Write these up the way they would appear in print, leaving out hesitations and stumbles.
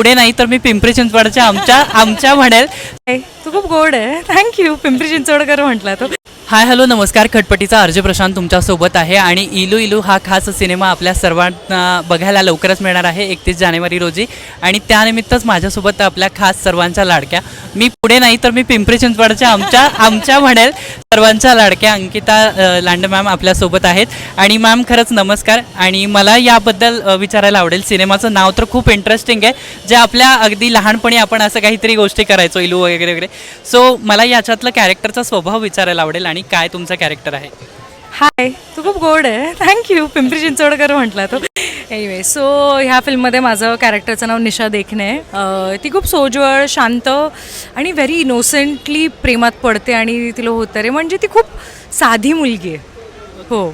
पुढे नाही तर मी पिंपरी चिंचवडच्या आमच्या म्हणेल. तू खूप गोड आहे. थँक्यू. पिंपरी चिंचवडकर म्हटला तो. हाय हॅलो नमस्कार. खटपटीचा अर्ज प्रशांत तुमच्यासोबत आहे आणि इलू इलू हा खास सिनेमा आपल्या सर्वांना बघायला लवकरच मिळणार आहे 31 जानेवारी रोजी. आणि त्यानिमित्तच माझ्यासोबत आपल्या खास सर्वांच्या लाडक्या, मी पुढे नाही तर मी पिंपरी चिंचवडच्या आमच्या म्हणेल सर्वांच्या लाडक्या अंकिता लांडे मॅम आपल्यासोबत आहेत. आणि मॅम खरंच नमस्कार. आणि मला याबद्दल विचारायला आवडेल, सिनेमाचं नाव तर खूप इंटरेस्टिंग आहे, जे आपल्या अगदी लहानपणी आपण असं काहीतरी गोष्टी करायचो इलू वगैरे वगैरे. सो मला याच्यातलं कॅरेक्टरचा स्वभाव विचारायला आवडेल आणि काय तुमचं कॅरेक्टर आहे. हाय, तू खूप गोड आहे. थँक्यू. पिंपरी चिंचवडकर म्हटला तो. एनिवे, सो ह्या फिल्ममध्ये माझं कॅरेक्टरचं नाव निशा देखणे आहे. ती खूप सोज्वळ, शांत आणि व्हेरी इनोसेंटली प्रेमात पडते आणि तिला होतं रे, म्हणजे ती खूप साधी मुलगी आहे. हो.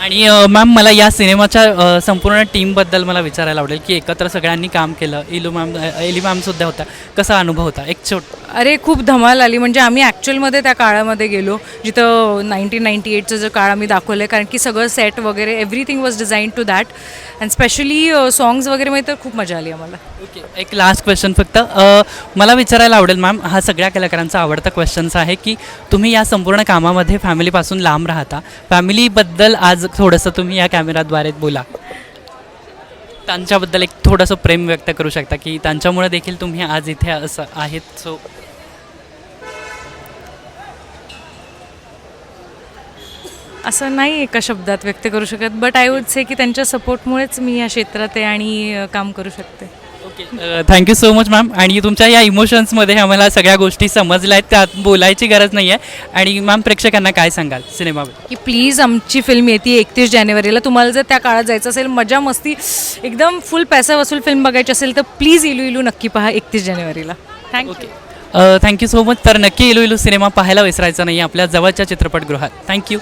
आणि मॅम मला या सिनेमाच्या संपूर्ण टीमबद्दल मला विचारायला आवडेल की एकत्र सगळ्यांनी काम केलं. एली मॅमसुद्धा होता, कसा अनुभव होता एक अरे खूप धमाल आली. म्हणजे आम्ही ॲक्च्युअलमध्ये त्या काळामध्ये गेलो जिथं 1998चं जो काळ आम्ही दाखवलं आहे, कारण की सगळं सेट वगैरे everything was design to that. And specially songs वगैरेमध्ये तर खूप मजा आली आम्हाला. ओके, एक लास्ट क्वेश्चन फक्त मला विचारायला आवडेल मॅम, हा सगळ्या कलाकारांचा आवडता क्वेश्चन्स आहे की तुम्ही या संपूर्ण कामामध्ये फॅमिलीपासून लांब राहता. फॅमिलीबद्दल आज थोडंसं तुम्ही या कॅमेराद्वारे बोला, त्यांच्याबद्दल एक थोडंसं प्रेम व्यक्त करू शकता की त्यांच्यामुळे देखील तुम्ही आज इथे असं आहेत. सो असं नाही एका शब्दात व्यक्त करू शकत, बट आय वुड से की त्यांच्या सपोर्टमुळेच मी या क्षेत्रात आहे आणि काम करू शकते. Okay, thank you so much ma'am. आणि तुमच्या या इमोशन्समध्ये आम्हाला सगळ्या गोष्टी समजल्या आहेत, त्यात बोलायची गरज नाही आहे. आणि मॅम प्रेक्षकांना काय सांगाल सिनेमाबद्दल? की प्लीज आमची फिल्म येते 31 जानेवारीला. तुम्हाला जर त्या काळात जायचं असेल, मजा मस्ती एकदम फुल पैसा वसूल फिल्म बघायची असेल तर प्लीज इलू इलू नक्की पहा 31 जानेवारीला. थँक्यू. Thank you so much. तर नक्की इलू इलू सिनेमा पाहायला विसरायचा नाही आपल्या जवळच्या चित्रपटगृहात. थँक्यू.